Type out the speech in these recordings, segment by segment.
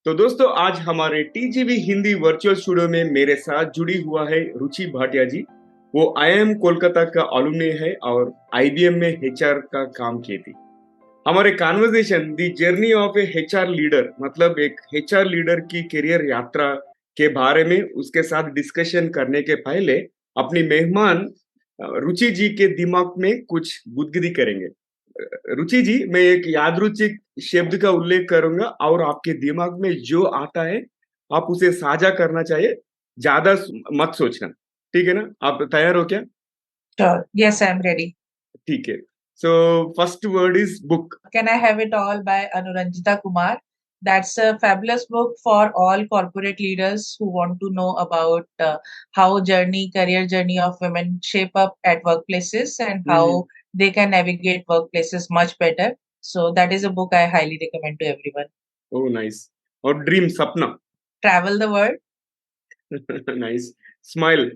तो दोस्तों आज हमारे टीजीवी हिंदी वर्चुअल स्टूडियो में मेरे साथ जुड़ी हुआ है रुचि भाटिया जी। वो आईआईएम कोलकाता का अलुमनी है और आईबीएम में एचआर का काम की थी। हमारे conversation the journey of A HR leader मतलब एक एचआर लीडर की करियर यात्रा के बारे में उसके साथ डिस्कशन करने के पहले अपनी मेहमान रुचि जी के दिमाग में कुछ गुदगुदी करेंगे। रुचि जी, मैं एक यादृच्छिक शब्द का उल्लेख करूंगा और आपके दिमाग में जो आता है आप उसे साझा करना चाहिए। ज्यादा मत सोचना। ठीक है ना? आप तैयार हो क्या? Sure. Yes, I'm ready. ठीक है। So first word is book. Can I Have It All by Anuranjita Kumar? That's a fabulous book for all corporate leaders who want to know about how career journey of women shape up at workplaces and how they can navigate workplaces much better. So that is a book I highly recommend to everyone. Oh nice. और dream सपना। Travel the world, nice. Smile.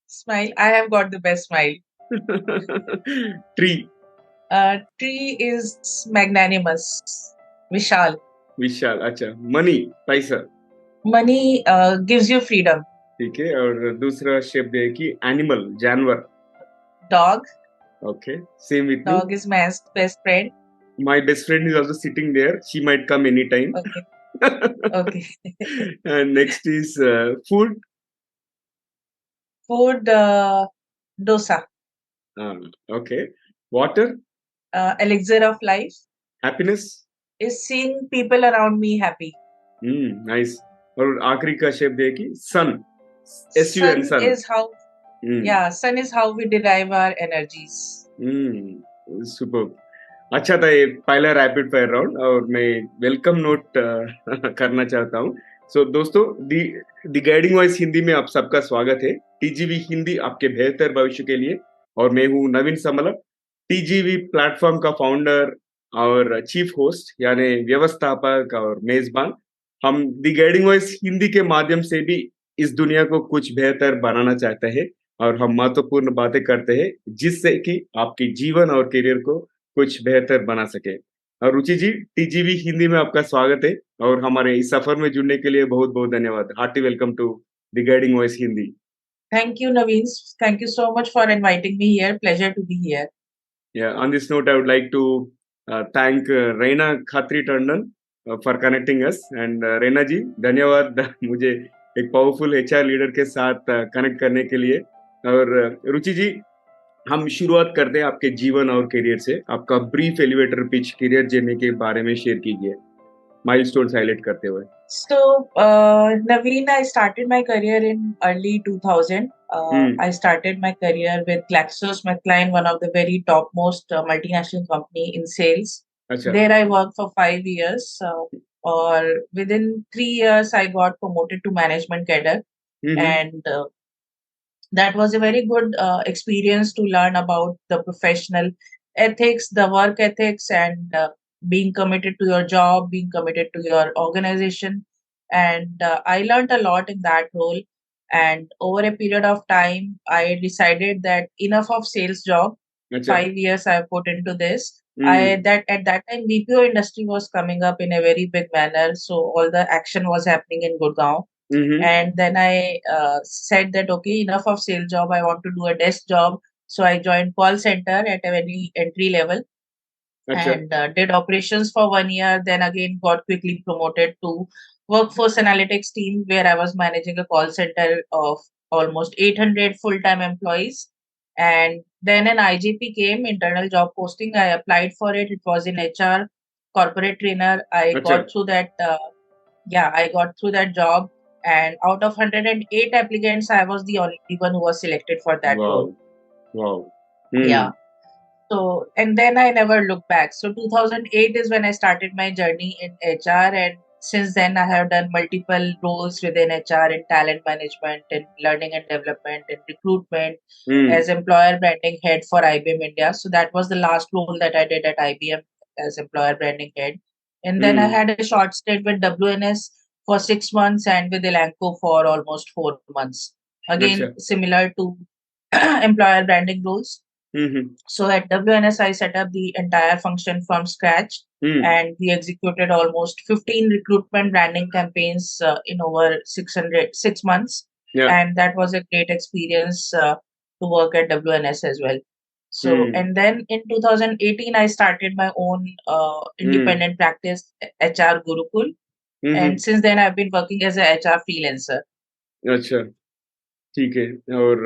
smile. I have got the best smile. Tree. Tree is magnanimous. Vishal. विशाल। अच्छा। Money. पैसा। Money gives you freedom. ठीक है। और दूसरा शब्द है कि एनिमल जानवर। Dog. Okay. Same with me. Dog is my best friend. My best friend is also sitting there. She might come anytime. Okay. Okay. And next is food. Food, dosa. Okay. Water. Elixir of life Happiness. is seeing people around me happy. Nice. और आखिरी का शब्द है कि sun. sun Sun sun. is how, yeah, sun is how we derive our energies. Super. अच्छा था ये पहला रैपिड फायर राउंड और मैं वेलकम नोट करना चाहता हूँ। सो दोस्तों, दी गाइडिंग वॉइस हिंदी में आप सबका स्वागत है। टीजीवी हिंदी आपके बेहतर भविष्य के लिए। और मैं हूँ नवीन समला, टीजीवी प्लेटफॉर्म का फाउंडर और चीफ होस्ट यानी व्यवस्थापक और मेजबान। हम दी गाइडिंग वॉइस हिंदी के माध्यम से भी इस दुनिया को कुछ बेहतर बनाना चाहते हैं और हम महत्वपूर्ण बातें करते हैं जिससे कि आपके जीवन और करियर को कुछ बेहतर बना सके। और रुचि जी, टीजीवी हिंदी में आपका स्वागत है और हमारे इस सफर में जुड़ने के लिए बहुत बहुत धन्यवाद। Hearty welcome to the guiding voice Hindi. Thank you, Naveen. Thank you so much for inviting me here. Pleasure to be here. Yeah, on this note, I would like to thank Reina Khatri Tandon for connecting us. And Reina जी, धन्यवाद मुझे एक powerful HR leader के साथ connect करने के लिए। और रुचि जी, हम शुरुआत करते हैं आपके जीवन और करियर से। आपका brief elevator pitch career journey के बारे में शेयर कीजिए, माइलस्टोन्स हाईलाइट करते हुए। So, Naveen, I started my career in early 2000. I started my career with GlaxoSmithKline, one of the very topmost multinational company in sales. अच्छा। There I worked for 5 years, or within 3 years I got promoted to management cadre, and that was a very good experience to learn about the professional ethics, the work ethics, and being committed to your job, being committed to your organization. And I learned a lot in that role. And over a period of time, I decided that enough of sales job. अच्छा। 5 years I put into this. I that at that time BPO industry was coming up in a very big manner, so all the action was happening in Gurgaon. And then I said that okay, enough of sales job. I want to do a desk job. So I joined call center at a very entry level अच्छा। and did operations for 1 year. Then again got quickly promoted to workforce analytics team where I was managing a call center of almost 800 full-time employees. And then an IJP came, internal job posting. I applied for it. It was in HR, corporate trainer. I अच्छा। got through that. Yeah, I got through that job. And out of 108 applicants, I was the only one who was selected for that role. Wow, wow. Yeah. So, and then I never looked back. So 2008 is when I started my journey in HR, and since then I have done multiple roles within HR in talent management, in learning and development, in recruitment, as employer branding head for IBM India. So that was the last role that I did at IBM as employer branding head. And then I had a short stint with WNS for 6 months and with Elanco for almost 4 months. अच्छा। Again, similar to employer branding roles. So at WNS, I set up the entire function from scratch. Hmm. and we executed almost 15 recruitment branding campaigns in over 6 months, Yeah. and that was a great experience to work at WNS as well. So, Hmm. and then in 2018 I started my own Hmm. independent practice, HR Gurukul, Hmm. and since then I've been working as a HR freelancer. अच्छा, ठीक है। और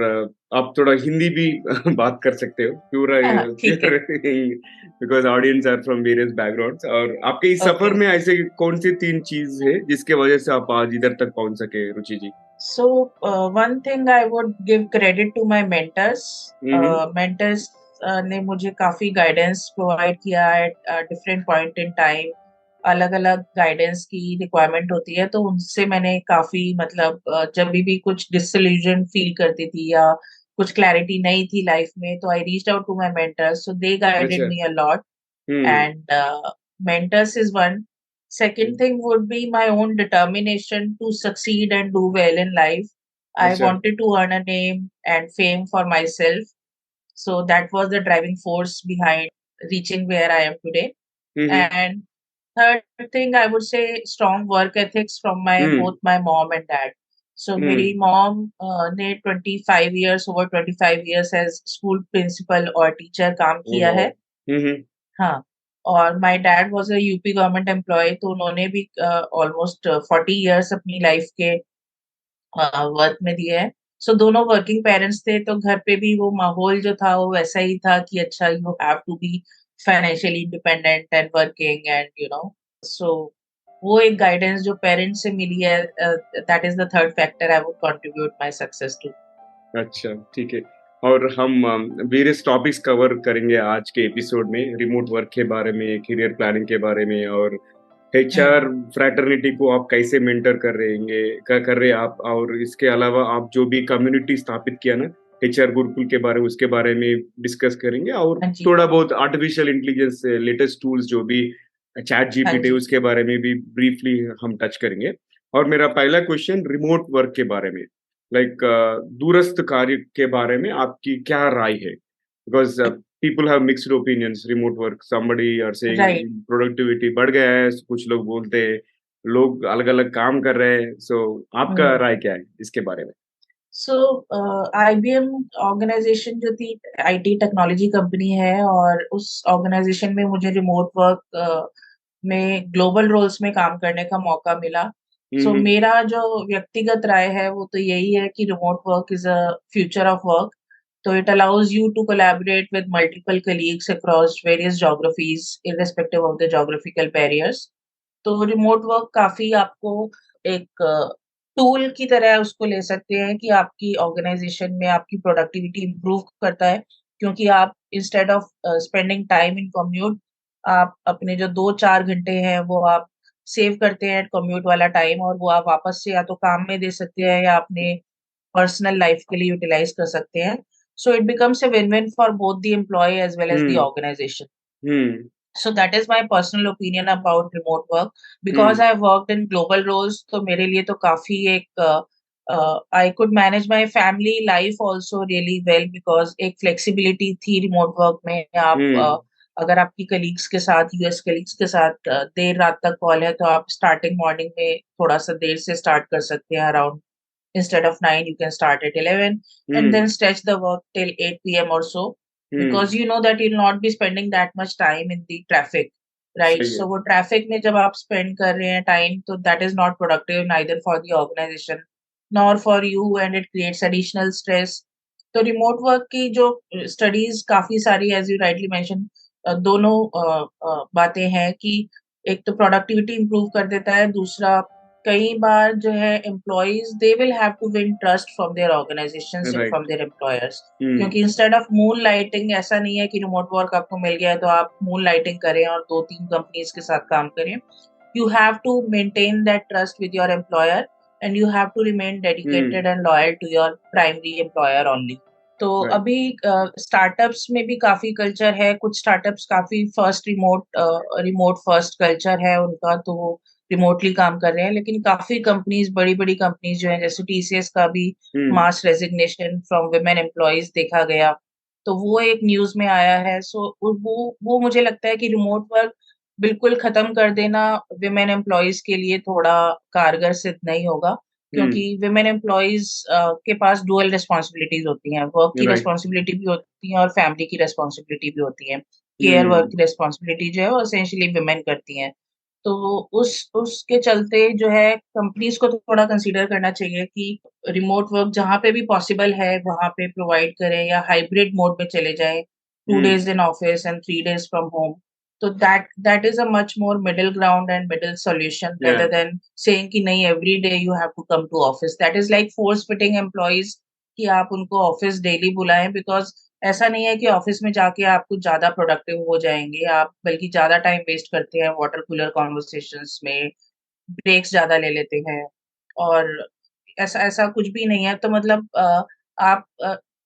आप थोड़ा हिंदी भी बात कर सकते हो। पूरा हाँ, ठीक है। Pure because audience are from various backgrounds. और आपके इस सफ़र ओके। में ऐसे कौन-सी 3 चीज़ है, जिसके वजह से आप आज इधर तक पहुँच सके, रुचि जी? So, one thing I would give credit to my mentors. Hmm, hmm. Mentors ने मुझे काफ़ी गाइडेंस प्रोवाइड किया at different point in time. अलग-अलग गाइडेंस की रिक्वायरमेंट होती है, तो उनसे मैंने काफ़ी मतलब जब भी कुछ डिसइल्यूजन फील करती थी या कुछ क्लैरिटी नहीं थी लाइफ में, तो I reached out to my mentors, so they guided अच्छा। मी a lot. Hmm, And mentors is one. Hmm. Second thing would be my own determination to succeed and do well in life. I अच्छा। wanted to earn a name and fame for myself. So that was the driving force behind reaching where I am today. Hmm, hmm. And third thing, I would say strong work ethics from my hmm, both my mom and dad. So मेरी हुँ। mom ने 25 years over 25 years as school principal और teacher काम ओह किया wow! है। हुँ, हुँ। हाँ, और my dad was a UP government employee, तो उन्होंने भी ऑलमोस्ट 40 इयर्स अपनी लाइफ के वर्क में दिए हैं। सो दोनों वर्किंग पेरेंट्स थे, तो घर पे भी वो माहौल जो था वो वैसा ही था कि अच्छा, you have to be financially independent and working and so वो एक गाइडेंस जो पेरेंट्स से मिली है, that is the third factor I would contribute my success to. अच्छा, ठीक है। और हम वेरियस टॉपिक्स कवर करेंगे आज के एपिसोड में, रिमोट वर्क के बारे में, करियर प्लानिंग के बारे में, और एचआर हुँ, फ्रैटर्निटी को आप कैसे मेंटर कर रहेंगे कर रहे हैं आप, और इसके अलावा आप जो भी कम्युनिटी स्थापित किया ना, एचआर गुरुकुल के बारे में, उसके बारे में डिस्कस करेंगे। और हाँ जी, थोड़ा बहुत आर्टिफिशियल इंटेलिजेंस से लेटेस्ट टूल्स जो भी चैट हाँ जीपीटी, जी, उसके बारे में भी ब्रीफली हम टच करेंगे। और मेरा पहला क्वेश्चन रिमोट वर्क के बारे में, लाइक दूरस्थ कार्य के बारे में आपकी क्या राय है? Because people have mixed opinions remote work, somebody are right. Saying productivity बढ़ गया है, कुछ लोग बोलते हैं लोग अलग-अलग काम कर रहे हैं। सो आपका हुँ। राय क्या है इसके बारे में? सो आईबीएम ऑर्गेनाइजेशन जो थी, आईटी टेक्नोलॉजी कंपनी है, और उस ऑर्गेनाइजेशन में मुझे रिमोट वर्क में ग्लोबल रोल्स में काम करने का मौका मिला। हुँ, सो हुँ। मेरा जो व्यक्तिगत राय है वो तो यही है कि remote work is a future of work. तो it allows you to collaborate with multiple colleagues across various geographies irrespective of the geographical barriers. तो रिमोट वर्क काफ़ी आपको एक टूल की तरह उसको ले सकते हैं कि आपकी ऑर्गेनाइज़ेशन में आपकी प्रोडक्टिविटी इम्प्रूव करता है, क्योंकि आप instead of spending time in commute, आप अपने जो 2-4 घंटे हैं वो आप सेव करते हैं कम्यूट वाला टाइम, और वो आप वापस से या तो काम में दे सकते हैं या अपने पर्सनल लाइफ के लिए यूटिलाइज़ कर सकते हैं। So it becomes a win-win for both the employee as well as the hmm, organisation. Hmm, So that is my personal opinion about remote work. Because hmm, I've worked in global roles, तो मेरे लिए तो काफ़ी एक I could manage my family life also really well, because एक flexibility थी remote work में। आप हुँ, अगर आपकी कलीग्स के साथ, यूएस कलीग्स के साथ देर रात तक कॉल है, तो आप स्टार्टिंग मॉर्निंग में थोड़ा-सा देर से स्टार्ट कर सकते हैं, around instead of 9 you can start at 11, and then hmm, stretch the work till 8 p.m. or so, because hmm, you know that you'll not be spending that much time in the traffic, right? सही है। So वो traffic में जब आप spend कर रहे हैं time, तो that is not productive neither for the organization nor for you, and it creates additional stress. तो remote work की जो studies काफ़ी सारी, as you rightly mentioned, दोनों बातें हैं कि एक तो प्रोडक्टिविटी इम्प्रूव कर देता है, दूसरा कई बार जो है employees they will have to win trust from their organizations and from right. Their employers, hmm, क्योंकि इंस्टेड ऑफ मून लाइटिंग, ऐसा नहीं है कि रिमोट वर्क आपको मिल गया है तो आप मून लाइटिंग करें और 2-3 कंपनीज के साथ काम करें। You have to maintain that trust with your employer, and you have to remain hmm, dedicated and loyal to your primary employer only. तो राइट। अभी स्टार्टअप्स में भी काफ़ी कल्चर है, कुछ स्टार्टअप्स काफ़ी फर्स्ट रिमोट फर्स्ट कल्चर है उनका, तो वो रिमोटली काम कर रहे हैं, लेकिन काफ़ी कंपनीज़, बड़ी-बड़ी कंपनीज़ जो हैं, जैसे टीसीएस का भी हुँ, मास रेजिग्नेशन फ्रॉम वुमेन एम्प्लॉइज़ देखा गया, तो वो एक न्यूज़ में आया है। सो वो मुझे लगता है कि रिमोट वर्क बिल्कुल खत्म कर देना विमेन एम्प्लॉइज के लिए थोड़ा कारगर सिद्ध नहीं होगा, क्योंकि हम्म। विमेन एम्प्लॉइज के पास डुअल रिस्पॉन्सिबिलिटीज होती हैं, वर्क की राइट। रिस्पॉन्सिबिलिटी भी होती है और फैमिली की रिस्पॉन्सिबिलिटी भी होती है। केयर वर्क हम्म। की रिस्पॉन्सिबिलिटी जो है वो एसेंशियली विमेन करती हैं। तो उसके चलते जो है कंपनीज को थोड़ा कंसीडर करना चाहिए कि रिमोट वर्क जहाँ पे भी पॉसिबल है वहां पे प्रोवाइड करें, या हाइब्रिड मोड में चले जाएं, 2 days in office and 3 days from home. So that is a much more middle ground and middle solution, या। rather than saying कि नहीं every day you have to come to office. That is like force fitting employees कि आप उनको office daily बुलाएं, because ऐसा नहीं है कि ऑफिस में जाके आप कुछ ज्यादा प्रोडक्टिव हो जाएंगे, आप बल्कि ज्यादा टाइम वेस्ट करते हैं वाटर कूलर कॉन्वर्सेशंस में, ब्रेक्स ज्यादा ले लेते हैं। और ऐसा ऐसा कुछ भी नहीं है। तो मतलब आप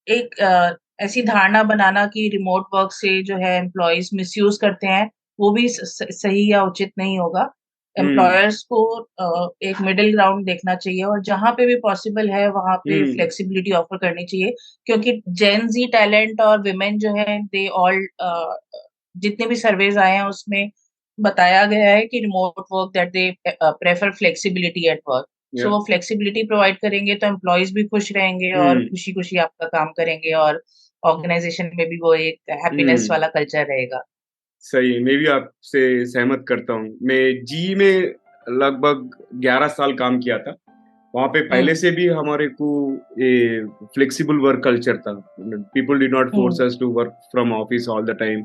एक ऐसी धारणा बनाना कि रिमोट वर्क से जो है एम्प्लॉयज मिसयूज करते हैं, वो भी सही या उचित नहीं होगा। हम्म। एम्प्लॉयर्स को एक मिडिल ग्राउंड देखना चाहिए, और जहां पे भी पॉसिबल है वहां पे हम्म। फ्लेक्सिबिलिटी ऑफर करनी चाहिए, क्योंकि जेन जी टैलेंट और विमेन जो है दे ऑल, जितने भी सर्वेज आए हैं उसमें बताया गया है कि remote work that they prefer flexibility at work. So yeah. वो फ्लेक्सिबिलिटी प्रोवाइड करेंगे तो एम्प्लॉयज भी खुश रहेंगे और हम्म। खुशी खुशी आपका काम करेंगे, और ऑर्गेनाइजेशन में भी वो एक हैप्पीनेस हम्म। वाला कल्चर रहेगा। सही, मैं भी आपसे सहमत करता हूँ। मैं जी में लगभग 11 साल काम किया था। वहाँ पे पहले हम्म। से भी हमारे को ये फ्लेक्सिबल वर्क कल्चर था। People did not force hmm. Us to work from office all the time.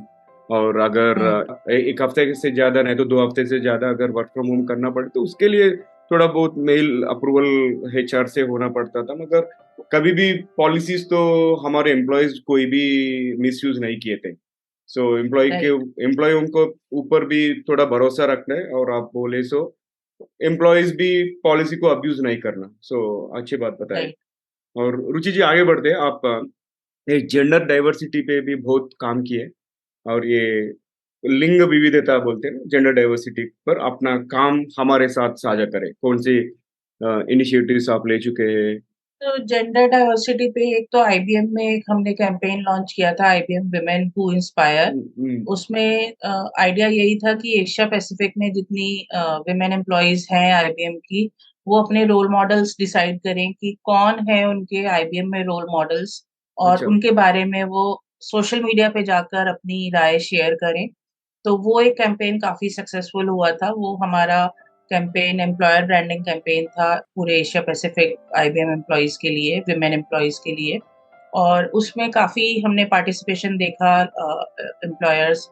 और अगर हम्म। एक हफ्ते से ज्यादा नहीं तो 2 हफ्ते से ज्यादा अगर वर्क फ्रॉम होम करना पड़े तो उसके लिए थोड़ा बहुत मेल अप्रूवल एचआर से होना पड़ता था, मगर कभी भी पॉलिसीज तो हमारे एम्प्लॉयज कोई भी मिसयूज नहीं किए थे। सो राइट। एम्प्लॉय उनको ऊपर भी थोड़ा भरोसा रखना है, और आप बोले सो एम्प्लॉयज भी पॉलिसी को अब्यूज नहीं करना। सो अच्छी बात बताई। राइट। और रुचि जी आगे बढ़ते हैं। आप जेंडर डाइवर्सिटी पे भी बहुत काम किए, और ये लिंग विविधता बोलते हैं ना, जेंडर डाइवर्सिटी पर अपना काम हमारे साथ साझा करें। कौन से इनिशिएटिव्स आप ले चुके हैं? तो जेंडर डाइवर्सिटी पे एक तो आईबीएम में एक हमने कैंपेन लॉन्च किया था, आईबीएम विमेन हु इंस्पायर। हम्म। उसमें आइडिया यही था कि एशिया पैसिफिक में जितनी विमेन एम्प्लॉयज हैं आईबीएम की, वो अपने रोल मॉडल्स डिसाइड करें कि कौन है उनके आईबीएम में रोल मॉडल्स, और अच्छा। उनके बारे में वो सोशल मीडिया पे जाकर अपनी राय शेयर करें। तो वो एक कैंपेन काफी सक्सेसफुल हुआ था। वो हमारा कैंपेन एम्प्लॉयर ब्रांडिंग कैंपेन था पूरे एशिया पैसिफिक आईबीएम एम्प्लॉयज के लिए, विमेन एम्प्लॉयज के लिए। और उसमें काफी हमने पार्टिसिपेशन देखा, एम्प्लॉयर्स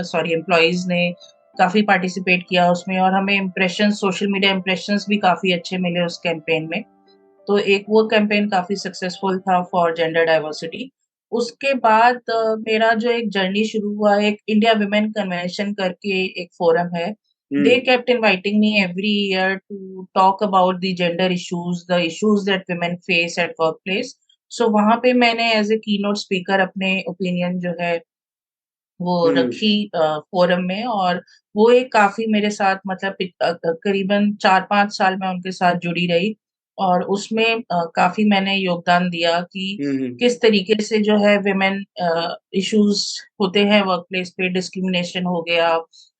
सॉरी एम्प्लॉयज ने काफी पार्टिसिपेट किया उसमें, और हमें इम्प्रेशन, सोशल मीडिया इम्प्रेशंस भी काफी अच्छे मिले उस कैंपेन में। तो एक वो कैंपेन काफी सक्सेसफुल था फॉर जेंडर डाइवर्सिटी। उसके बाद मेरा जो एक जर्नी शुरू हुआ, एक इंडिया वुमेन कन्वेंशन करके एक फोरम है। They hmm. Kept inviting me every year to talk about the gender issues, the issues that women face at work place. So वहां पे मैंने एज ए की नोट स्पीकर अपने ओपिनियन जो है वो हम्म। रखी फोरम में। और वो एक काफी मेरे साथ मतलब करीबन 4-5 साल मैं उनके साथ जुड़ी रही, और उसमें काफी मैंने योगदान दिया कि हम्म। किस तरीके से जो है विमेन इश्यूज होते हैं वर्क प्लेस पे। डिस्क्रिमिनेशन हो गया,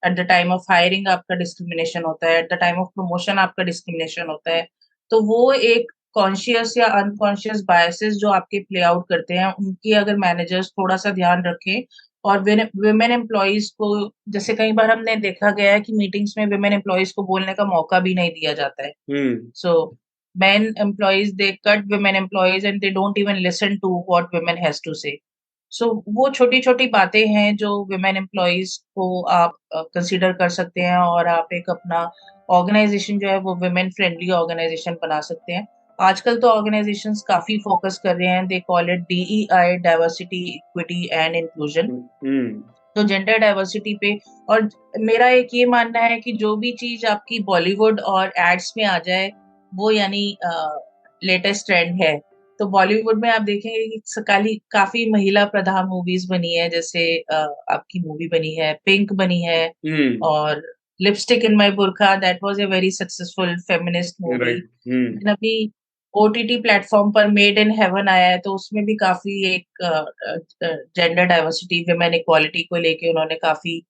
at the time of hiring आपका डिस्क्रिमिनेशन होता है, at the time of promotion आपका डिस्क्रिमिनेशन होता है। तो वो एक कॉन्शियस या अनकॉन्शियस बायसेस जो आपके प्ले आउट करते हैं, उनकी अगर मैनेजर्स थोड़ा सा ध्यान रखें, और विमेन एम्प्लॉयज को, जैसे कई बार हमने देखा गया है कि मीटिंग्स में विमेन एम्प्लॉयज को बोलने का मौका भी नहीं दिया जाता है। हम्म। सो men employees they cut women employees and they don't even listen to what women has to say. So वो छोटी छोटी बातें हैं जो women employees को आप कंसीडर कर सकते हैं, और आप एक अपना ऑर्गेनाइजेशन जो है वो women friendly ऑर्गेनाइजेशन बना सकते हैं। आजकल तो ऑर्गेनाइजेशंस काफी फोकस कर रहे हैं, they call it DEI, diversity equity and inclusion. Hmm. तो जेंडर डाइवर्सिटी पे, और मेरा एक ये मानना है कि जो भी चीज आपकी बॉलीवुड और एड्स में आ जाए वो यानी लेटेस्ट ट्रेंड है। तो बॉलीवुड में आप देखेंगे कि काफी महिला प्रधान मूवीज बनी है, जैसे आपकी मूवी बनी है पिंक बनी है, हम्म। और lipstick in my burkha, that was a very successful feminist movie. Right. Hmm. लेकिन अभी ओटीटी प्लेटफॉर्म पर मेड इन हेवन आया है, तो उसमें भी काफी एक जेंडर डाइवर्सिटी, विमेन इक्वालिटी को लेके उन्होंने काफी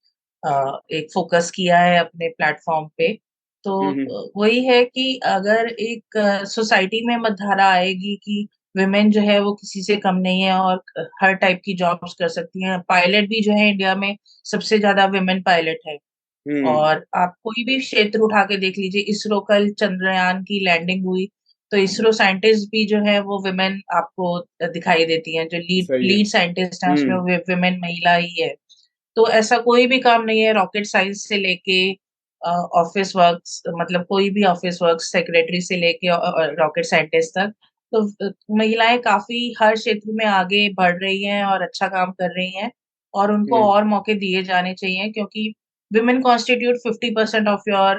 एक फोकस किया है अपने प्लेटफॉर्म पे। तो वही है कि अगर एक सोसाइटी में मत धारा आएगी कि वुमेन जो है वो किसी से कम नहीं है और हर टाइप की जॉब्स कर सकती हैं। पायलट भी जो है इंडिया में सबसे ज्यादा वुमेन पायलट है। हम्म। और आप कोई भी क्षेत्र उठा के देख लीजिए, इसरो कल चंद्रयान की लैंडिंग हुई तो इसरो साइंटिस्ट भी जो है वो विमेन आपको दिखाई देती हैं। जो लीड सही है। लीड साइंटिस्ट हैं उसमें हम्म। विमेन महिला ही है। तो ऐसा कोई भी काम नहीं है, रॉकेट साइंस से लेके ऑफिस वर्क्स, मतलब कोई भी ऑफिस वर्क, सेक्रेटरी से लेके रॉकेट साइंटिस्ट तक। तो महिलाएं काफी हर क्षेत्र में आगे बढ़ रही हैं और अच्छा काम कर रही हैं। और उनको हम्म। और मौके दिए जाने चाहिए, क्योंकि women constitute 50% of your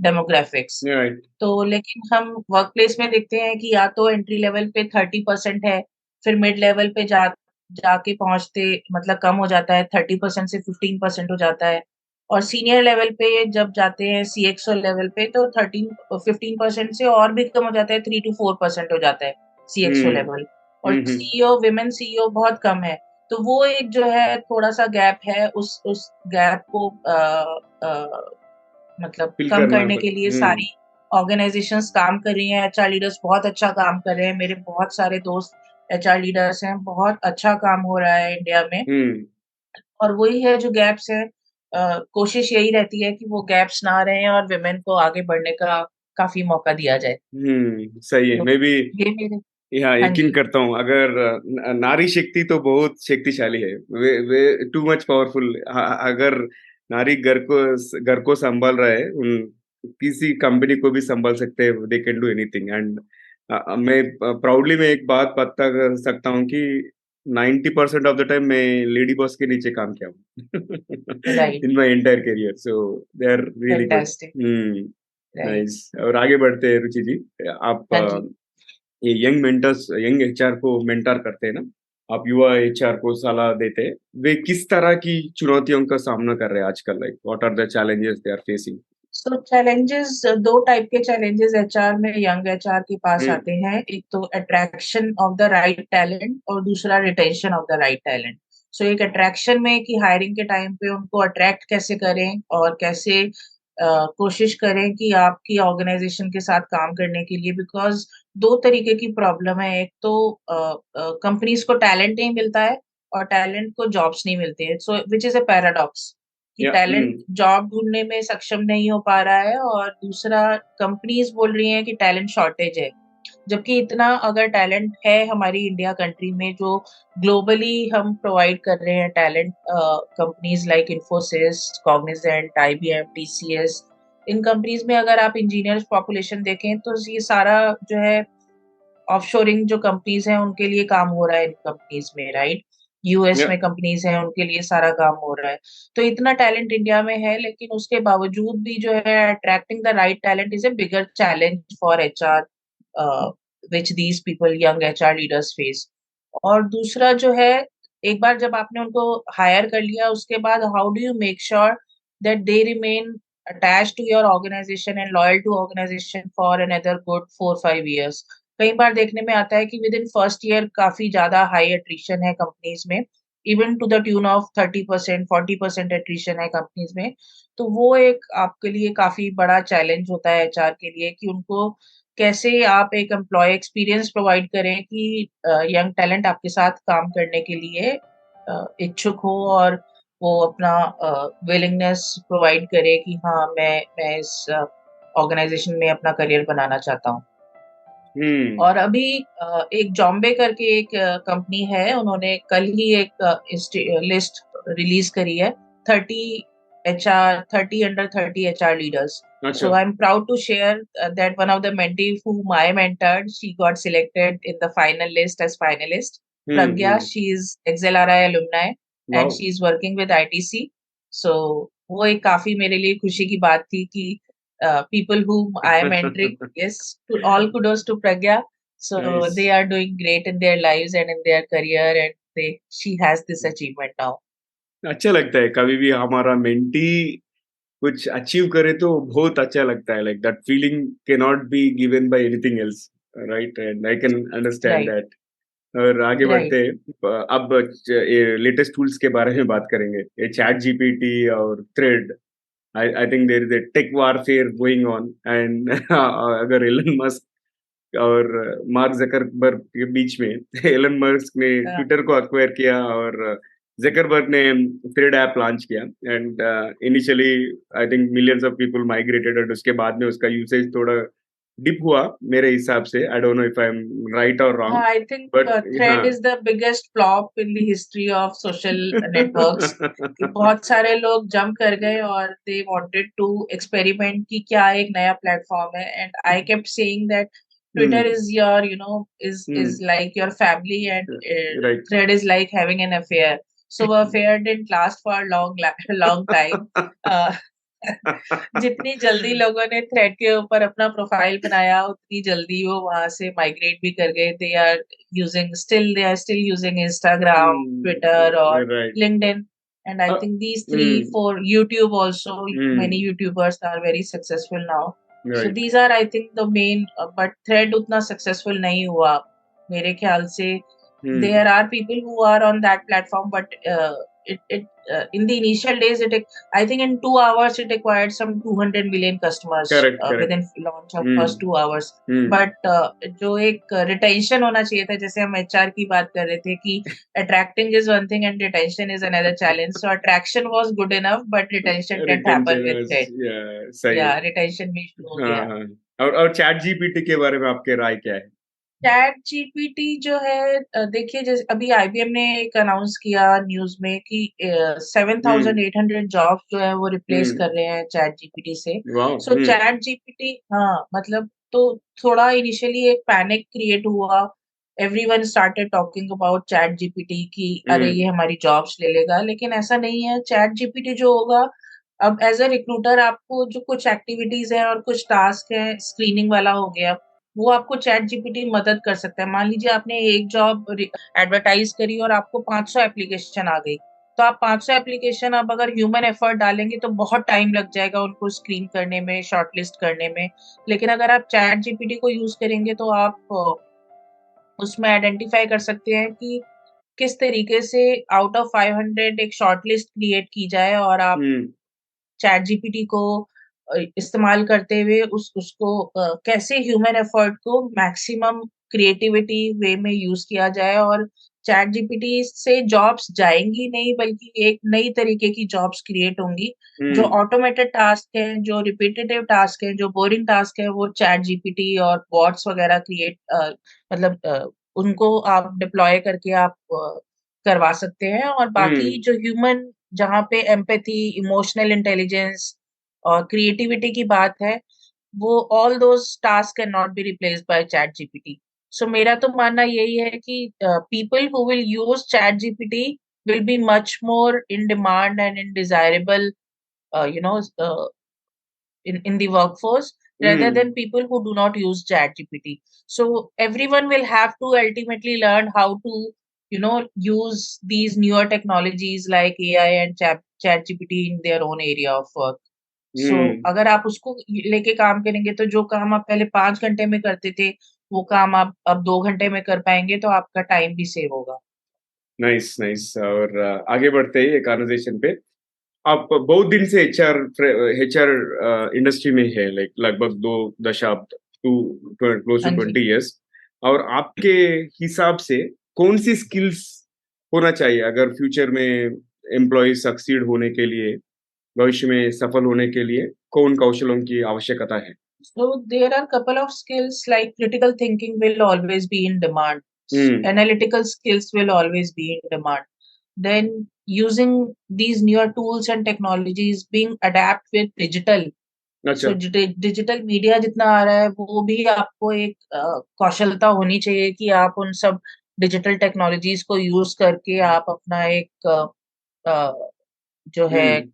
demographics। Right. तो लेकिन हम वर्क प्लेस में देखते हैं कि या तो एंट्री लेवल पे 30% है, फिर मिड लेवल पे जाके पहुंचते मतलब कम हो जाता है, 30% से 15% हो जाता है। और सीनियर लेवल पे जब जाते हैं सीएक्सओ लेवल पे तो 15% से और भी कम हो जाता है, 3 to 4% हो जाता है सीएक्सओ हम्म। लेवल। और हम्म। सीईओ, विमेन सीईओ बहुत कम है। तो वो एक जो है थोड़ा सा गैप है, उस गैप को मतलब फील कम करना करने पड़। के लिए हम्म। सारी ऑर्गेनाइजेशंस काम कर रही हैं। एचआर लीडर्स बहुत अच्छा काम कर रहे हैं। मेरे बहुत सारे दोस्त एचआर लीडर्स हैं, बहुत अच्छा काम हो रहा है इंडिया में। हम्म। और वही है जो गैप्स है, कोशिश यही रहती है कि वो गैप्स ना रहें और विमेन को आगे बढ़ने का काफी मौका दिया जाए। सही है। तो मैं भी ये मेरे। यहाँ हाँ यकीन जी। करता हूँ। अगर नारी शक्ति तो बहुत शक्तिशाली है। Way too much powerful. अगर नारी घर को संभाल रहा है, उन किसी कंपनी को भी संभाल सकते हैं। They can do anything. And मैं प्राउडली मैं एक बात बता कर सकता हूँ कि 90% ऑफ द टाइम मैं लेडी बॉस के नीचे काम किया हूँ right. In my entire career. So they are really good. Fantastic. Right. Nice. और आगे बढ़ते हैं रुचि जी। आप हाँ जी। ये यंग एचआर को मेंटर करते हैं ना, आप युवा एचआर को सलाह देते हैं। वे किस तरह की चुनौतियों का सामना कर रहे हैं आजकल? Like what are the challenges they are facing? So challenges, दो टाइप के चैलेंजेस एचआर में, यंग एचआर के पास हम्म। आते हैं। एक तो attraction of the right talent और दूसरा retention of the right talent. So एक अट्रैक्शन में कि हायरिंग के टाइम पे उनको अट्रैक्ट कैसे करें और कैसे कोशिश करें कि आपकी ऑर्गेनाइजेशन के साथ काम करने के लिए। बिकॉज दो तरीके की प्रॉब्लम है। एक तो कंपनीज को टैलेंट नहीं मिलता है और टैलेंट को जॉब्स नहीं मिलते हैं। सो विच इज अ पैराडॉक्स कि या। टैलेंट जॉब ढूंढने में सक्षम नहीं हो पा रहा है, और दूसरा कंपनीज बोल रही हैं कि टैलेंट शॉर्टेज है। जबकि इतना अगर टैलेंट है हमारी इंडिया कंट्री में, जो ग्लोबली हम प्रोवाइड कर रहे हैं talent, companies like Infosys, Cognizant, IBM, TCS, इन कंपनीज में अगर आप इंजीनियर्स पॉपुलेशन देखें तो ये सारा जो है ऑफशोरिंग जो कंपनीज हैं उनके लिए काम हो रहा है इन कंपनीज में, राइट। यूएस या। में कंपनीज हैं उनके लिए सारा काम हो रहा है। तो इतना टैलेंट इंडिया में है, लेकिन उसके बावजूद भी जो है attracting the right talent is a bigger challenge for HR, which these people, young HR leaders face. और दूसरा जो है, एक बार जब आपने उनको हायर कर लिया उसके बाद how do you make sure that they remain attached to your organization and loyal to organization for another good 4 5 years। कई बार देखने में आता है कि विद इन फर्स्ट ईयर काफी ज्यादा हाई एट्रिशन है कंपनीज में, even to the tune of 30% 40% attrition है कंपनीज में। तो वो एक आपके लिए काफी बड़ा चैलेंज होता है एचआर के लिए कि उनको कैसे आप एक एम्प्लॉय एक्सपीरियंस प्रोवाइड करें कि यंग टैलेंट आपके साथ काम करने के लिए इच्छुक हो, और वो अपना विलिंगनेस प्रोवाइड करे कि हाँ मैं इस ऑर्गेनाइजेशन में अपना करियर बनाना चाहता हूँ। हम्म। और अभी एक जॉम्बे करके एक कंपनी है, उन्होंने कल ही एक लिस्ट रिलीज करी है, 30 अंडर 30 एचआर लीडर्स। अच्छा। So I'm proud to share that one of the mentee whom I mentored, she got selected in the final list as finalist. Pragya, hmm. she is XLRI alumni and wow. she is working with ITC. So वो एक काफी मेरे लिए खुशी की बात थी कि people whom I am mentoring, yes, to all kudos to Pragya. So nice. they are doing great in their lives and in their career, and she has this achievement now. अच्छा लगता है कभी भी हमारा मेंटी कुछ achieve करे तो बहुत अच्छा लगता है। Like that feeling can not be given by anything else. Right. And I can understand Right. That. और आगे राइट। बढ़ते हैं, अब लेटेस्ट टूल्स के बारे में बात करेंगे, ये चैट जीपीटी और thread. I think there is a tech warfare going on, and अगर एलन मस्क और मार्क जकरबर्ग के बीच में एलन मस्क ने ट्विटर को अक्वायर किया और जकरबर्ग ने थ्रेड ऐप लॉन्च किया, and initially I think millions of people migrated, और उसके बाद में उसका यूसेज थोड़ा डिप हुआ मेरे हिसाब से। I don't know if I am right और रॉन्ग, I think बट हाँ। Thread is the biggest flop in the history of social networks. कि बहुत सारे लोग जंप कर गए और they wanted to experiment कि क्या एक नया प्लेटफॉर्म है, and I kept saying that Twitter hmm, is your, is hmm, like your family, and right. Thread is like having an affair. So the affair didn't last for a long time. Uh, जितनी जल्दी लोगों ने thread के ऊपर अपना profile बनाया, उतनी जल्दी वो वहां से माइग्रेट भी कर गए। They are still using Instagram, Twitter और right. LinkedIn, and I think these three hmm, for YouTube also. Many hmm, YouTubers are very successful now. So right. These are I think the main, but thread उतना successful नहीं हुआ मेरे ख्याल से। Hmm, there are people who are on that platform, but it in the initial days, I think in 2 hours it acquired some 200 million customers correct, correct. within launch of hmm, first 2 hours. Hmm, but जो एक retention होना चाहिए था, जैसे हम HR की बात कर रहे थे कि attracting is one thing and retention is another challenge. So attraction was good enough, but retention didn't happen retention, with thread. सही या है। रिटेंशन भी इशू हो हाँ, गया। हाँ। और चैट जीपीटी के बारे में आपके राय क्या है? चैट जीपीटी जो है, देखिए, जैसे अभी आईबीएम ने एक अनाउंस किया न्यूज में कि 7,800 जॉब्स जो है वो रिप्लेस हम्म, कर रहे हैं चैट जीपीटी से। वाह। सो चैट जीपीटी, हाँ, मतलब तो थोड़ा इनिशियली एक पैनिक क्रिएट हुआ। Everyone started talking about chat GPT कि अरे हम्म, ये हमारी जॉब्स ले लेगा, लेकिन ऐसा नहीं है। चैट जीपीटी जो होगा, अब एज अ रिक्रूटर आपको जो कुछ एक्टिविटीज है और कुछ टास्क है, स्क्रीनिंग वाला हो गया, वो आपको चैट जीपीटी मदद कर सकता है। मान लीजिए आपने एक जॉब एडवर्टाइज करी और आपको 500 एप्लीकेशन आ गई, तो आप 500 एप्लीकेशन, अब अगर ह्यूमन एफर्ट डालेंगे तो बहुत टाइम लग जाएगा उनको स्क्रीन करने में, शॉर्टलिस्ट करने में। लेकिन अगर आप चैट जीपीटी को यूज करेंगे तो आप उसमें आइडेंटिफाई कर सकते हैं कि किस तरीके से आउट ऑफ 500 एक शॉर्टलिस्ट क्रिएट की जाए, और आप हम्म, चैट जीपीटी को इस्तेमाल करते हुए उसको कैसे ह्यूमन एफर्ट को मैक्सिमम क्रिएटिविटी वे में यूज किया जाए। और चैट जीपीटी से जॉब्स जाएंगी नहीं, बल्कि एक नई तरीके की जॉब्स क्रिएट होंगी। जो हम्म, ऑटोमेटेड टास्क हैं, जो रिपीटेटिव टास्क हैं, जो बोरिंग टास्क है, वो चैट जीपीटी और बॉट्स वगैरह मतलब उनको आप डिप्लॉय करके आप करवा सकते हैं। और बाकी हम्म, जो ह्यूमन, जहाँ पे एम्पैथी, इमोशनल इंटेलिजेंस और क्रिएटिविटी की बात है, वो all those tasks can not be replaced by ChatGPT. So मेरा तो मानना यही है कि people who will use ChatGPT will be much more in demand and in desirable, uh, you know uh, in the workforce, rather hmm, than people who do not use chat gpt. So everyone will have to ultimately learn how to use these newer technologies like ai and chat gpt in their own area of work. So हम्म। अगर आप उसको लेके काम करेंगे, तो जो काम आप पहले 5 घंटे में करते थे, वो काम आप अब 2 घंटे में कर पाएंगे, तो आपका टाइम भी सेव होगा। Nice, nice. और आगे बढ़ते हैं ये कॉन्वर्सेशन पे। आप बहुत दिन से एचआर इंडस्ट्री में है, लाइक लगभग 2 दशक, टू क्लोज टू हाँ जी। 20 इयर्स। और आपके हिसाब से कौन सी स्किल्स होना चाहिए अगर फ्यूचर में एम्प्लॉय सक्सीड होने के लिए, भविष्य में सफल होने के लिए कौन कौशलों की आवश्यकता है? So there are couple of skills like critical thinking will always be in demand. Hmm, Analytical skills will always be in demand. Then using these newer tools and technologies, being adapt with digital. अच्छा। So digital media जितना आ रहा है, वो भी आपको एक कौशलता होनी चाहिए कि आप उन सब डिजिटल टेक्नोलॉजीज को यूज करके आप अपना एक जो है, हम्म,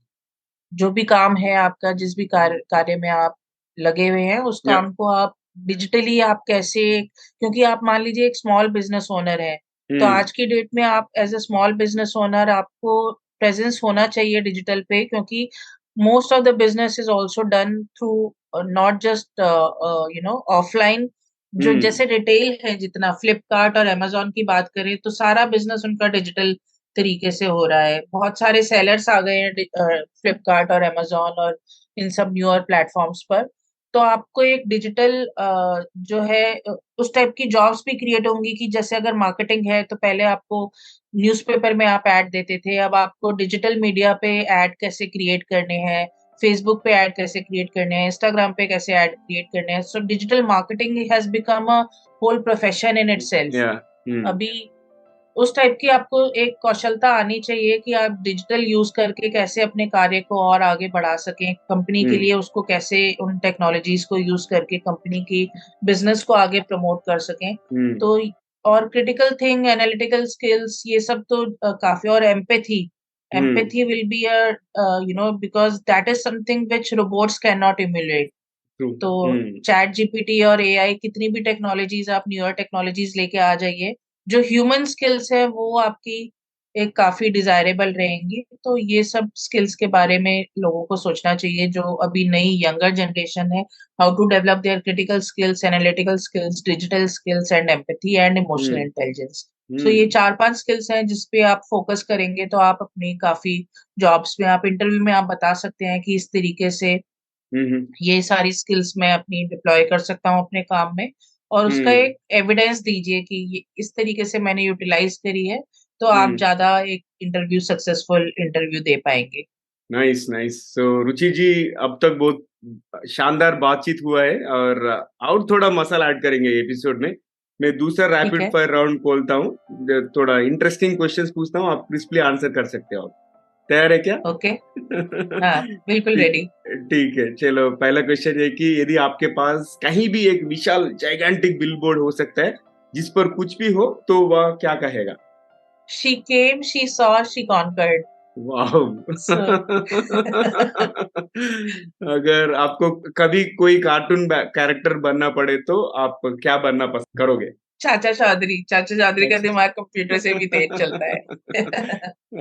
जो भी काम है आपका, जिस भी कार्य में आप लगे हुए हैं, उस या, काम को आप डिजिटली आप कैसे, क्योंकि आप मान लीजिए एक स्मॉल बिजनेस ओनर है, तो हम्म, आज की डेट में आप as a small business owner आपको प्रेजेंस होना चाहिए डिजिटल पे, क्योंकि most of the business is also done through not just offline, जो हम्म जैसे रिटेल है, जितना फ्लिपकार्ट और अमेजोन की बात करें तो सारा बिजनेस उनका डिजिटल तरीके से हो रहा है। बहुत सारे सेलर्स आ गए हैं फ्लिपकार्ट और अमेजोन और इन सब न्यूअर प्लेटफॉर्म्स पर। तो आपको एक डिजिटल जो है उस टाइप की जॉब्स भी क्रिएट होंगी कि जैसे अगर मार्केटिंग है तो पहले आपको न्यूज़पेपर में आप ऐड देते थे, अब आपको डिजिटल मीडिया पे ऐड कैसे क्रिएट करने हैं, फेसबुक पे ऐड कैसे क्रिएट करने हैं, इंस्टाग्राम पे कैसे ऐड क्रिएट करने हैं। So digital marketing has become a whole profession in itself. या हम्म अभी उस टाइप की आपको एक कौशलता आनी चाहिए कि आप डिजिटल यूज करके कैसे अपने कार्य को और आगे बढ़ा सकें, कंपनी के हम्म लिए उसको कैसे उन टेक्नोलॉजीज को यूज करके कंपनी की बिजनेस को आगे प्रमोट कर सकें। हम्म तो और क्रिटिकल थिंग, एनालिटिकल स्किल्स, ये सब तो काफी। और empathy, hmm empathy will be a because that is something which robots can not emulate. True तो चैट जीपीटी और एआई, कितनी भी टेक्नोलॉजीज आप न्यूअर टेक्नोलॉजीज लेके आ जाइए, जो ह्यूमन स्किल्स है वो आपकी एक काफी डिजायरेबल रहेंगी। तो ये सब स्किल्स के बारे में लोगों को सोचना चाहिए, जो अभी नई यंगर जनरेशन है। How to develop their critical skills, analytical skills, digital skills and empathy and emotional hmm intelligence. So ये हम्म 4-5 स्किल्स हैं जिसपे आप फोकस करेंगे तो आप अपनी काफी जॉब्स में, आप इंटरव्यू में आप बता सकते हैं कि इस तरीके से हम्म ये सारी स्किल्स मैं अपनी डिप्लॉय कर सकता हूँ अपने काम में। और उसका हम्म एक एविडेंस दीजिए कि ये इस तरीके से मैंने यूटिलाइज करी है, तो आप हम्म ज्यादा एक इंटरव्यू, सक्सेसफुल इंटरव्यू दे पाएंगे। Nice nice. सो रुचि जी, अब तक बहुत शानदार बातचीत हुआ है, और थोड़ा मसाला ऐड करेंगे एपिसोड में। मैं दूसरा ठीक रैपिड है। फायर राउंड खोलता हूँ, थोड़ा इंटरेस्टिंग क्वेश्चंस पूछता हूँ, आप क्रिस्पली आंसर कर सकते हो। तैयार है क्या? ओके। हाँ, बिल्कुल ठीक रेडी। ठीक है, चलो पहला क्वेश्चन है कि यदि आपके पास कहीं भी एक विशाल जाइगेंटिक बिलबोर्ड हो सकता है जिस पर कुछ भी हो, तो वह क्या कहेगा? She came, she saw, she conquered. वाह। सो अगर आपको कभी कोई कार्टून कैरेक्टर बनना पड़े तो आप क्या बनना पसंद करोगे? चाचा चौधरी, चाचा चौधरी का अच्छा। दिमाग कंप्यूटर से भी तेज चलता है।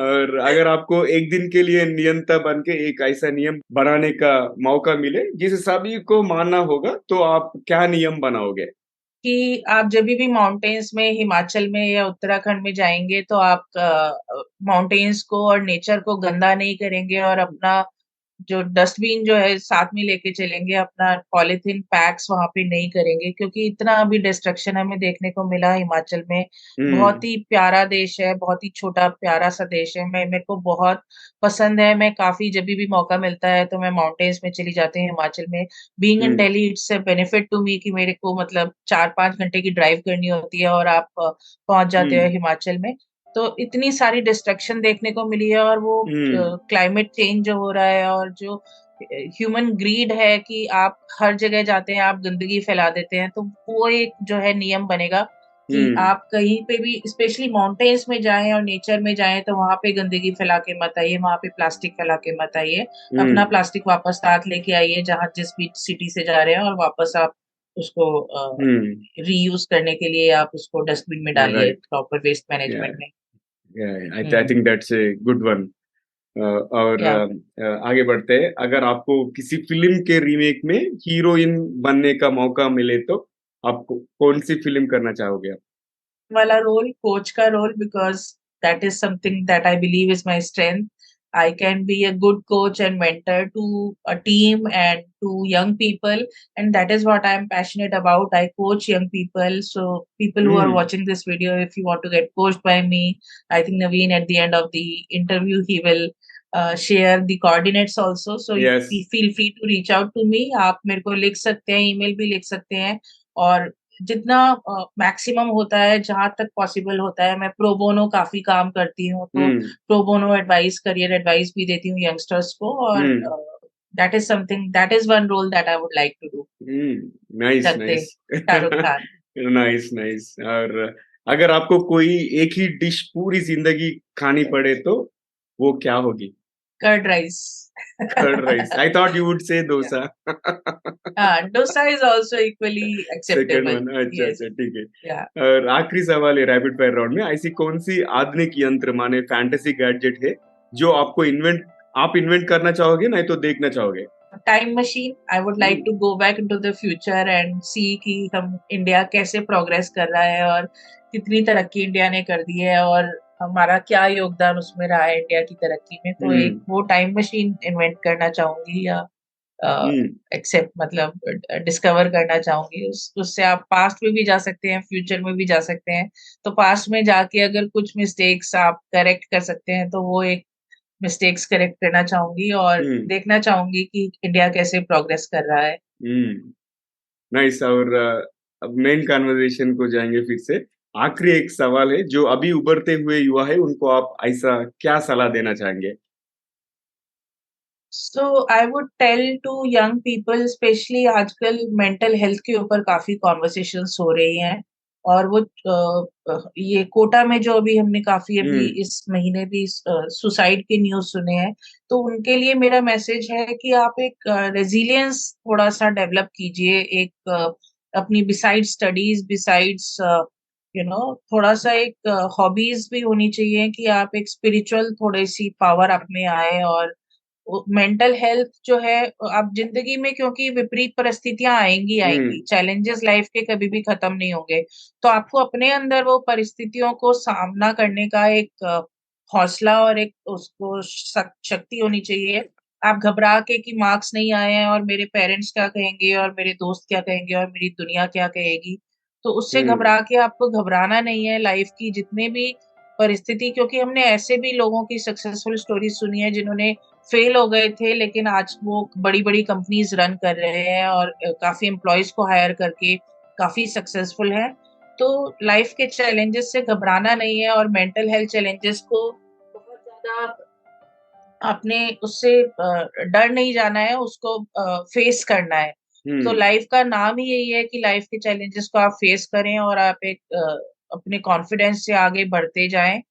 और अगर आपको एक दिन के लिए नियंता बन के एक ऐसा नियम बनाने का मौका मिले जिसे सभी को मानना होगा, तो आप क्या नियम बनाओगे? कि आप जब भी माउंटेन्स में, हिमाचल में या उत्तराखंड में जाएंगे तो आप माउंटेन्स को और नेचर को गंदा नहीं करेंगे, और अपना जो डस्टबिन जो है साथ में लेके चलेंगे, अपना पॉलिथीन पैक्स वहां पे नहीं करेंगे, क्योंकि इतना अभी डिस्ट्रक्शन हमें देखने को मिला हिमाचल में। बहुत हम्म ही प्यारा देश है, बहुत ही छोटा प्यारा सा देश है। मैं, मेरे को बहुत पसंद है। मैं काफी, जब भी मौका मिलता है तो मैं माउंटेन्स में चली जाती हूँ हिमाचल में। Being in hmm Delhi, it's a benefit to me कि मेरे को मतलब 4-5 घंटे की ड्राइव करनी होती है और आप पहुंच जाते हो हम्म हिमाचल में। तो इतनी सारी डिस्ट्रक्शन देखने को मिली है, और वो हम्म क्लाइमेट चेंज जो हो रहा है, और जो ह्यूमन ग्रीड है कि आप हर जगह जाते हैं, आप गंदगी फैला देते हैं। तो वो एक जो है नियम बनेगा कि हम्म आप कहीं पे भी, स्पेशली माउंटेन्स में जाएं और नेचर में जाएं, तो वहां पे गंदगी फैला के मत आइए, वहां पे प्लास्टिक फैला के मत आइए। अपना हम्म प्लास्टिक वापस साथ लेके आइए जहां जिस भी सिटी से जा रहे हैं, और वापस आप उसको हम्म रीयूज करने के लिए आप उसको डस्टबिन में डालिए, राइट। प्रॉपर वेस्ट मैनेजमेंट में। I hmm. Think that's a good one. और या आगे बढ़ते हैं। अगर आपको किसी फिल्म के रीमेक में हीरोइन बनने का मौका मिले तो आप कौन सी फिल्म करना चाहोगे आप? वाला रोल, कोच का role, because that is something that I believe is my strength. I can be a good coach and mentor to a team and to young people, and that is what I'm passionate about. I coach young people, so people who are hmm watching this video, if you want to get coached by me, I think Naveen at the end of the interview he will share the coordinates also. So yes feel free to reach out to me. आप मेरे को लिख सकते हैं, email भी लिख सकते हैं। और जितना मैक्सिमम होता है, जहां तक पॉसिबल होता है, मैं प्रो बोनो काफी काम करती हूँ। तो hmm pro bono advice, career advice भी देती हूँ यंगस्टर्स को। और hmm that is something, that is one role that I would like to do. Nice chak de, nice. Shahrukh Khan. Nice nice. और अगर आपको कोई एक ही डिश पूरी जिंदगी खानी पड़े तो वो क्या होगी? Curd rice. Curd rice. I thought you would say या डोसा। हाँ, dosa is also equally second acceptable. One, अच्छा यस। अच्छा, ठीक है। या और आखिरी सवाल है रैपिड फायर राउंड में, ऐसी कौन सी आधुनिक यंत्र माने फैंटेसी गैजेट है जो आप इन्वेंट करना चाहोगे, नहीं तो देखना चाहोगे? Time machine, I would like to go back into the future and see कि हम इंडिया कैसे प्रोग्रेस कर रहा है और कितनी तरक्की इंडिया ने कर दी है और हमारा क्या योगदान उसमें रहा है इंडिया की तरक्की में। तो एक हम्म। वो टाइम मशीन इन्वेंट करना चाहूंगी या हम्म। एक्सेप्ट मतलब डिस्कवर करना चाहूंगी। उससे आप पास्ट में भी जा सकते हैं, फ्यूचर में भी जा सकते हैं। तो पास्ट में जाके अगर कुछ मिस्टेक्स आप करेक्ट कर सकते हैं तो वो एक मिस्टेक्स करेक्ट करना चाहूंगी और हम्म। देखना चाहूंगी कि इंडिया कैसे प्रोग्रेस कर रहा है। हम्म। नाइस। और अब मेन कन्वर्सेशन को जाएंगे फिर से। आखिरी एक सवाल है, जो अभी उभरते हुए युवा है उनको आप ऐसा क्या सलाह देना चाहेंगे? So I would tell to young people, specially आजकल मेंटल हेल्थ के ऊपर काफी कॉन्वर्सेशंस हो रही हैं और वो ये कोटा में जो अभी हमने काफी अभी हम्म। इस महीने भी सुसाइड के न्यूज सुने हैं। तो उनके लिए मेरा मैसेज है कि आप एक रेजिलियंस थोड़ा सा डेवलप कीजिए, एक अपनी बिसाइड स्टडीज, बिसाइड्स थोड़ा सा एक हॉबीज भी होनी चाहिए कि आप एक स्पिरिचुअल थोड़ी सी पावर आप में आए। और मेंटल हेल्थ जो है, आप जिंदगी में क्योंकि विपरीत परिस्थितियां आएंगी हम्म। आएंगी, चैलेंजेस लाइफ के कभी भी खत्म नहीं होंगे। तो आपको अपने अंदर वो परिस्थितियों को सामना करने का एक हौसला और एक उसको शक्ति होनी चाहिए। आप घबरा के कि मार्क्स नहीं आए हैं और मेरे पेरेंट्स क्या कहेंगे और मेरे दोस्त क्या कहेंगे और मेरी दुनिया क्या कहेगी, तो उससे हम्म। घबरा के आपको घबराना नहीं है। लाइफ की जितने भी परिस्थिति, क्योंकि हमने ऐसे भी लोगों की सक्सेसफुल स्टोरी सुनी है जिन्होंने फेल हो गए थे लेकिन आज वो बड़ी-बड़ी कंपनीज रन कर रहे हैं और काफ़ी एम्प्लॉइज़ को हायर करके काफ़ी सक्सेसफुल हैं। तो लाइफ के चैलेंजेस से घबराना नहीं है और मेंटल हेल्थ चैलेंजेस को बहुत ज़्यादा आपने उससे डर नहीं जाना है, उसको फेस करना है। तो हम्म। लाइफ का नाम ही यही है कि लाइफ के चैलेंजेस को आप फेस करें और आप एक अपने कॉन्फिडेंस से आगे बढ़ते जाएँ।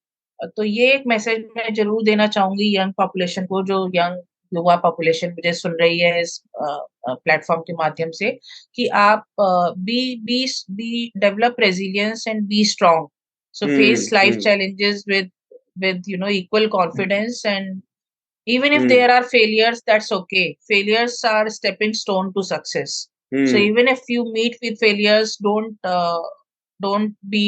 तो ये एक मैसेज मैं ज़रूर देना चाहूँगी यंग पॉपुलेशन को, जो यंग युवा पॉपुलेशन मुझे सुन रही है इस प्लेटफ़ॉर्म के माध्यम से, कि आप be develop resilience and B strong. So face hmm. Life hmm. challenges with equal confidence, and even if hmm. there are failures, that's okay. Failures are stepping stone to success. So hmm. even if you meet with failures, don't be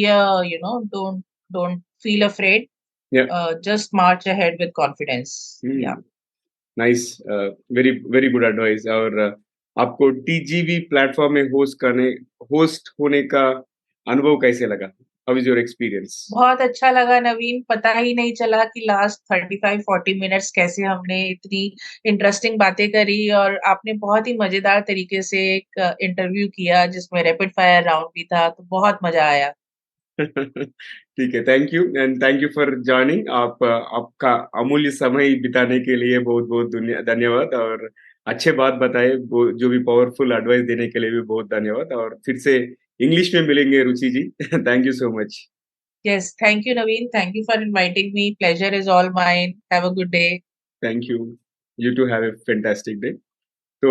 don't feel afraid. या। Just march ahead with confidence. Yeah. Nice. Very very good advice. और आपको TGV platform में host होने का अनुभव कैसे लगा? How is your experience? बहुत अच्छा लगा नवीन, पता ही नहीं चला कि लास्ट 35-40 मिनट्स कैसे हमने इतनी इंटरेस्टिंग बातें करी और आपने बहुत ही मजेदार तरीके से एक इंटरव्यू किया जिसमें रैपिड फायर राउंड भी था, तो बहुत मजा आया। ठीक है, thank you and thank you for joining. आपका अमूल्य समय बिताने के लिए बहुत बहुत धन्यवाद। और अच्छे बात बताए, जो भी पावरफुल एडवाइस देने के लिए भी बहुत धन्यवाद। और फिर से इंग्लिश में मिलेंगे Ruchi ji. Thank you so much. Yes, thank you, Naveen. Thank you for inviting me. Pleasure is all mine. Have a good day. Thank you. You too have a fantastic day. तो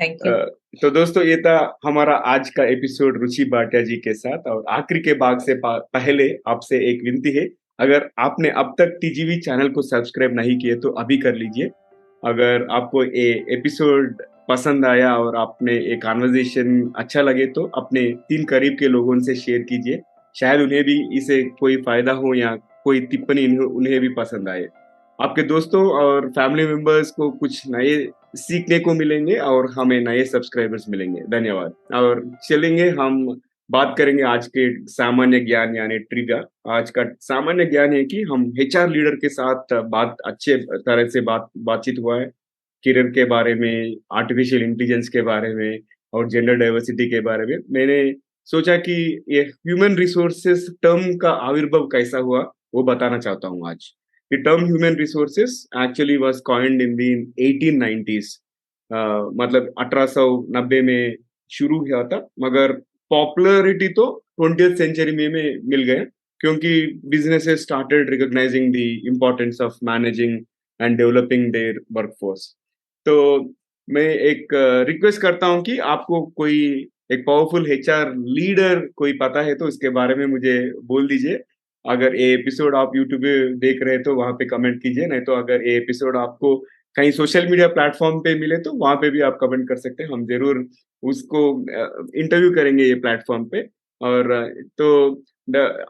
Thank अ, you. तो दोस्तों, ये था हमारा आज का episode रुचि भाटिया जी के साथ। और आखिरी के भाग से पहले आपसे एक विनती है, अगर आपने अब तक टीजीवी चैनल को सब्सक्राइब नहीं किए तो अभी कर लीजिए। अगर आपको ये एपिसोड पसंद आया और आपने ये कॉन्वर्जेशन अच्छा लगे तो अपने 3 करीब के लोगों से शेयर कीजिए। शायद उन्हें भी इसे कोई फायदा हो या कोई टिप्पणी उन्हें भी पसंद आए। आपके दोस्तों और फैमिली मेंबर्स को कुछ नए सीखने को मिलेंगे और हमें नए सब्सक्राइबर्स मिलेंगे। धन्यवाद। और चलेंगे, हम बात करेंगे आज के सामान्य ज्ञान यानी ट्रिविया। आज का सामान्य ज्ञान है कि हम एचआर लीडर के साथ अच्छे तरह से बातचीत हुआ है। करियर के बारे में, आर्टिफिशियल इंटेलिजेंस के बारे में और जेंडर डाइवर्सिटी के बारे में। मैंने सोचा कि ये ह्यूमन रिसोर्सेस टर्म का आविर्भाव कैसा हुआ, वो बताना चाहता हूँ आज। The term human resources actually was coined in the 1890s। मतलब 1890 में शुरू हुआ था, मगर पॉपुलैरिटी तो 20th सेंचुरी में मिल गया, क्योंकि businesses started recognising the importance of managing and developing there workforce. तो मैं एक रिक्वेस्ट करता हूँ कि आपको कोई एक पावरफुल एचआर लीडर कोई पता है तो इसके बारे में मुझे बोल दीजिए। अगर ये एपिसोड आप यूट्यूब पे देख रहे हैं तो वहां पे कमेंट कीजिए, नहीं तो अगर ये एपिसोड आपको कहीं सोशल मीडिया प्लेटफॉर्म पे मिले तो वहां पे भी आप कमेंट कर सकते हैं, हम जरूर उसको इंटरव्यू करेंगे ये प्लेटफॉर्म पे। और तो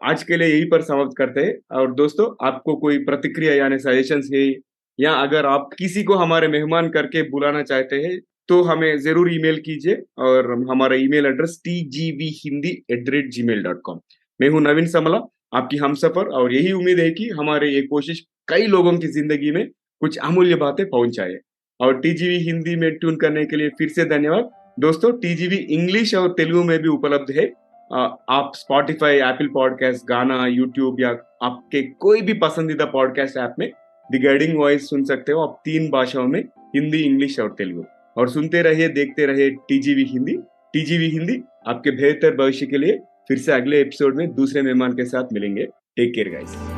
आज के लिए यही पर समाप्त करते हैं। और दोस्तों, आपको कोई प्रतिक्रिया यानी सजेशंस है, या अगर आप किसी को हमारे मेहमान करके बुलाना चाहते हैं तो हमें जरूर ईमेल कीजिए। और हमारा ईमेल एड्रेस tgvhindi@gmail.com। मैं हूं नवीन समला, आपकी हमसफर, और यही उम्मीद है कि हमारे ये कोशिश कई लोगों की जिंदगी में कुछ अमूल्य बातें पहुंचाए। और टीजीवी हिंदी में ट्यून करने के लिए फिर से धन्यवाद। दोस्तों, टीजीवी इंग्लिश और तेलुगु में भी उपलब्ध है। आप स्पॉटिफाई, एप्पल पॉडकास्ट, गाना, यूट्यूब या आपके कोई भी पसंदीदा पॉडकास्ट ऐप में द गाइडिंग वॉइस सुन सकते हो। आप 3 भाषाओं में, हिंदी, इंग्लिश और तेलुगु। और सुनते रहिए, देखते रहिए टीजीवी हिंदी। टीजीवी हिंदी आपके बेहतर भविष्य के लिए। फिर से अगले एपिसोड में दूसरे मेहमान के साथ मिलेंगे। Take care guys.